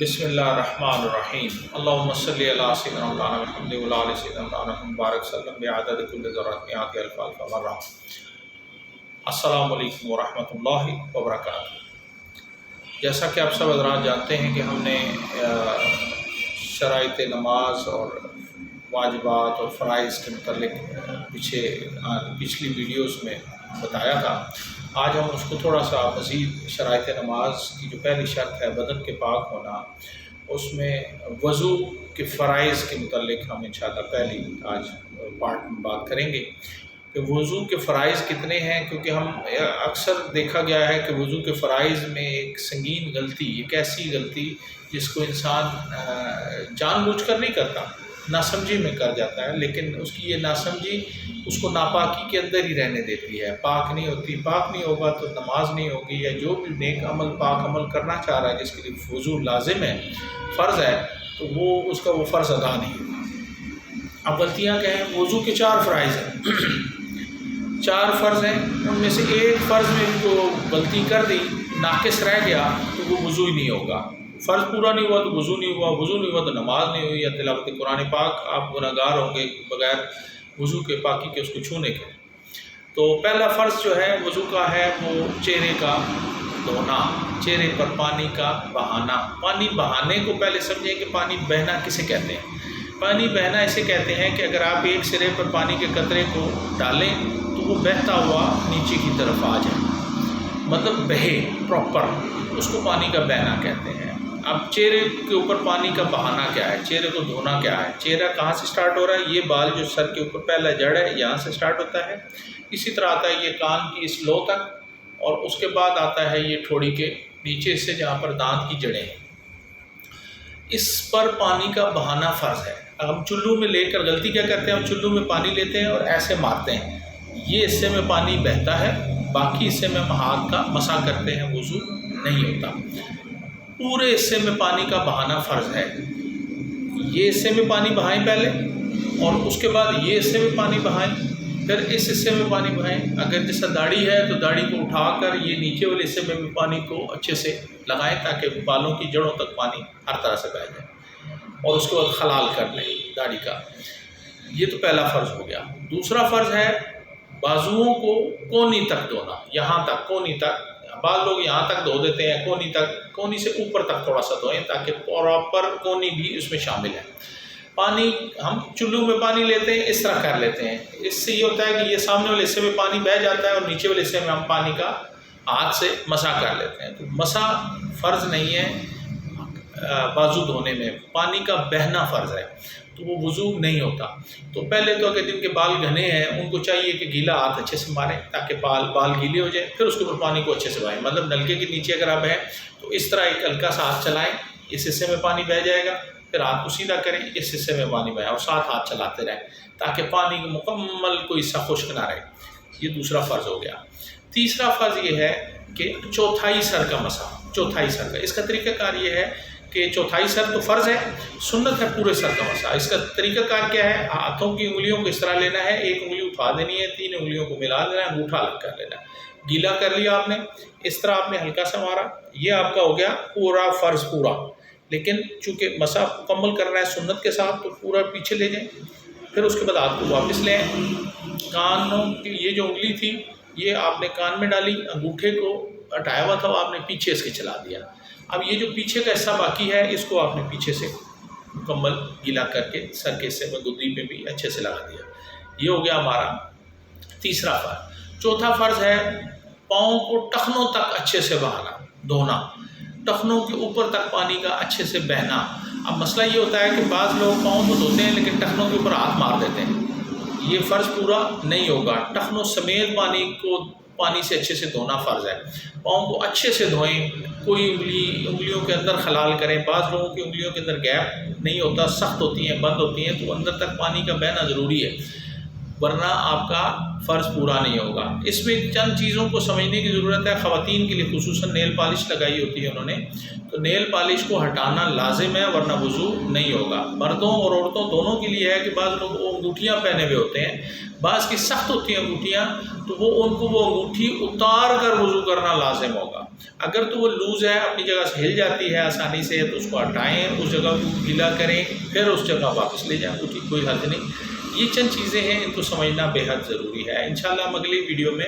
بسم اللہ الرحمن الرحیم اللہم صلی علی سیدنا مولانا محمد و علی سیدنا مولانا مبارک صلی بعدد کل ذرات میعاد الف الف مرہ۔ السلام علیکم ورحمۃ اللہ وبرکاتہ۔ جیسا کہ آپ سب حضرات جانتے ہیں کہ ہم نے شرائط نماز اور واجبات اور فرائض کے متعلق پچھلی ویڈیوز میں بتایا تھا۔ آج ہم اس کو تھوڑا سا مزید شرائط نماز کی جو پہلی شرط ہے بدن کے پاک ہونا، اس میں وضو کے فرائض کے متعلق ہم انشاءاللہ پہلی آج پارٹ میں بات کریں گے کہ وضو کے فرائض کتنے ہیں، کیونکہ ہم اکثر دیکھا گیا ہے کہ وضو کے فرائض میں ایک سنگین غلطی، ایک ایسی غلطی جس کو انسان جان بوجھ کر نہیں کرتا، ناسمجھی میں کر جاتا ہے، لیکن اس کی یہ ناسمجھی اس کو ناپاکی کے اندر ہی رہنے دیتی ہے، پاک نہیں ہوتی۔ پاک نہیں ہوگا تو نماز نہیں ہوگی، یا جو بھی نیک عمل پاک عمل کرنا چاہ رہا ہے جس کے لیے وضو لازم ہے، فرض ہے، تو وہ اس کا وہ فرض ادا نہیں ہوگا۔ اب غلطیاں کیا ہیں؟ وضو کے 4 فرائض ہیں، 4 فرض ہیں، ان میں سے ایک فرض میں بھی تو غلطی کر دی، ناقص رہ گیا، تو وہ وضو ہی نہیں ہوگا۔ فرض پورا نہیں ہوا تو وضو نہیں ہوا، وضو نہیں ہوا تو نماز نہیں ہوئی، یا تلاوت قرآن پاک آپ گناہ گار ہوں گے بغیر وضو کے پاکی کے اس کو چھونے کے۔ تو پہلا فرض جو ہے وضو کا ہے وہ چہرے کا دھونا، چہرے پر پانی کا بہانا۔ پانی بہانے کو پہلے سمجھیں کہ پانی بہنا کسے کہتے ہیں۔ پانی بہنا اسے کہتے ہیں کہ اگر آپ ایک سرے پر پانی کے قطرے کو ڈالیں تو وہ بہتا ہوا نیچے کی طرف آ جائے، مطلب بہے پراپر، اس کو پانی کا بہنا کہتے ہیں۔ اب چہرے کے اوپر پانی کا بہانا کیا ہے، چہرے کو دھونا کیا ہے؟ چہرہ کہاں سے سٹارٹ ہو رہا ہے؟ یہ بال جو سر کے اوپر پہلا جڑ ہے یہاں سے سٹارٹ ہوتا ہے، اسی طرح آتا ہے یہ کان کی اس لو تک، اور اس کے بعد آتا ہے یہ ٹھوڑی کے نیچے سے جہاں پر دانت کی جڑیں ہیں، اس پر پانی کا بہانا فرض ہے۔ ہم چلو میں لے کر غلطی کیا کرتے ہیں، ہم چلو میں پانی لیتے ہیں اور ایسے مارتے ہیں، یہ حصے میں پانی بہتا ہے، باقی حصے میں ہم ہاتھ کا مسح کرتے ہیں، وضو نہیں ہوتا۔ پورے حصے میں پانی کا بہانا فرض ہے۔ یہ حصے میں پانی بہائیں پہلے، اور اس کے بعد یہ حصے میں پانی بہائیں، پھر اس حصے میں پانی بہائیں۔ اگر جیسا داڑھی ہے تو داڑھی کو اٹھا کر یہ نیچے والے حصے میں بھی پانی کو اچھے سے لگائیں تاکہ بالوں کی جڑوں تک پانی ہر طرح سے بہہ جائے، اور اس کے بعد خلال کر لیں داڑھی کا۔ یہ تو پہلا فرض ہو گیا۔ دوسرا فرض ہے بازوؤں کو کونی تک دھونا، یہاں تک، کونی تک۔ بعض لوگ یہاں تک دھو دیتے ہیں، کونی تک، کونی سے اوپر تک تھوڑا سا دھوئیں تاکہ پراپر کونی بھی اس میں شامل ہے۔ پانی ہم چلو میں پانی لیتے ہیں، اس طرح کر لیتے ہیں، اس سے یہ ہوتا ہے کہ یہ سامنے والے حصے میں پانی بہہ جاتا ہے اور نیچے والے حصے میں ہم پانی کا ہاتھ سے مسح کر لیتے ہیں۔ تو مسح فرض نہیں ہے بازو دھونے میں، پانی کا بہنا فرض ہے، تو وہ وضو نہیں ہوتا۔ تو پہلے تو اگر جن کے بال گھنے ہیں ان کو چاہیے کہ گیلا ہاتھ اچھے سے ماریں تاکہ بال گیلے ہو جائیں، پھر اس کے اوپر پانی کو اچھے سے بہائیں، مطلب نلکے کے نیچے اگر آپ ہیں تو اس طرح ایک ہلکا سا ہاتھ چلائیں، اس حصے میں پانی بہہ جائے گا، پھر ہاتھ کو سیدھا کریں، اس حصے میں پانی بہائیں، اور ساتھ ہاتھ چلاتے رہیں تاکہ پانی مکمل کوئی حصہ خشک نہ رہے۔ یہ دوسرا فرض ہو گیا۔ تیسرا فرض یہ ہے کہ چوتھائی سر کا مسح، چوتھائی سر کا۔ اس کا طریقہ کار یہ ہے کہ چوتھائی سر تو فرض ہے، سنت ہے پورے سر کا مسح۔ اس کا طریقہ کار کیا ہے؟ ہاتھوں کی انگلیوں کو اس طرح لینا ہے، ایک انگلی اٹھا دینی ہے، 3 انگلیوں کو ملا دینا ہے، انگوٹھا الگ کر لینا ہے، گیلا کر لیا آپ نے، اس طرح آپ نے ہلکا سا مارا، یہ آپ کا ہو گیا پورا فرض پورا۔ لیکن چونکہ مسح مکمل کرنا ہے سنت کے ساتھ تو پورا پیچھے لے جائیں، پھر اس کے بعد ہاتھ کو واپس لیں۔ کانوں کی یہ جو انگلی تھی یہ آپ نے کان میں ڈالی، انگوٹھے کو ہٹایا ہوا تھا آپ نے پیچھے اس کے چلا دیا۔ اب یہ جو پیچھے کا حصہ باقی ہے اس کو آپ نے پیچھے سے مکمل گیلا کر کے سر کے حصے میں گدی پہ بھی اچھے سے لگا دیا۔ یہ ہو گیا ہمارا تیسرا فرض۔ چوتھا فرض ہے پاؤں کو ٹخنوں تک اچھے سے بہانا، دھونا، ٹخنوں کے اوپر تک پانی کا اچھے سے بہنا۔ اب مسئلہ یہ ہوتا ہے کہ بعض لوگ پاؤں کو دھوتے ہیں لیکن ٹخنوں کے اوپر ہاتھ مار دیتے ہیں، یہ فرض پورا نہیں ہوگا۔ ٹخنوں سمیت پانی سے اچھے سے دھونا فرض ہے۔ پاؤں کو اچھے سے دھوئیں، کوئی انگلیوں کے اندر خلال کریں۔ بعض لوگوں کی انگلیوں کے اندر گیپ نہیں ہوتا، سخت ہوتی ہیں، بند ہوتی ہیں، تو اندر تک پانی کا بہنا ضروری ہے، ورنہ آپ کا فرض پورا نہیں ہوگا۔ اس میں چند چیزوں کو سمجھنے کی ضرورت ہے۔ خواتین کے لیے خصوصاً نیل پالش لگائی ہوتی ہے انہوں نے، تو نیل پالش کو ہٹانا لازم ہے ورنہ وضو نہیں ہوگا۔ مردوں اور عورتوں دونوں کے لیے ہے کہ بعض لوگ وہ انگوٹھیاں پہنے ہوئے ہوتے ہیں، بعض کی سخت ہوتی ہیں انگوٹھیاں، تو ان کو وہ انگوٹھی اتار کر وضو کرنا لازم ہوگا، اگر تو وہ لوز ہے، اپنی جگہ سے ہل جاتی ہے آسانی سے، تو اس کو ہٹائیں، اس جگہ کو گیلا کریں، پھر اس جگہ واپس لے جائیں، کوئی حرج نہیں۔ یہ چند چیزیں ہیں، ان کو سمجھنا بے حد ضروری ہے۔ انشاءاللہ ہم اگلی ویڈیو میں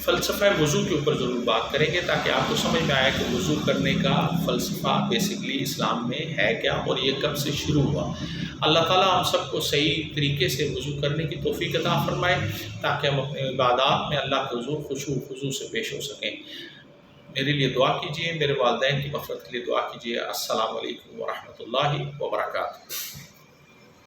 فلسفہ وضو کے اوپر ضرور بات کریں گے، تاکہ آپ کو سمجھ میں آئے کہ وضو کرنے کا فلسفہ بیسکلی اسلام میں ہے کیا اور یہ کب سے شروع ہوا۔ اللہ تعالیٰ ہم سب کو صحیح طریقے سے وضو کرنے کی توفیق عطا فرمائے، تاکہ ہم اپنے عبادات میں اللہ کے حضور خشوع و خضوع سے پیش ہو سکیں۔ میرے لیے دعا کیجیے، میرے والدین کی مغفرت کے لیے دعا کیجیے۔ السلام علیکم ورحمۃ اللہ وبرکاتہ۔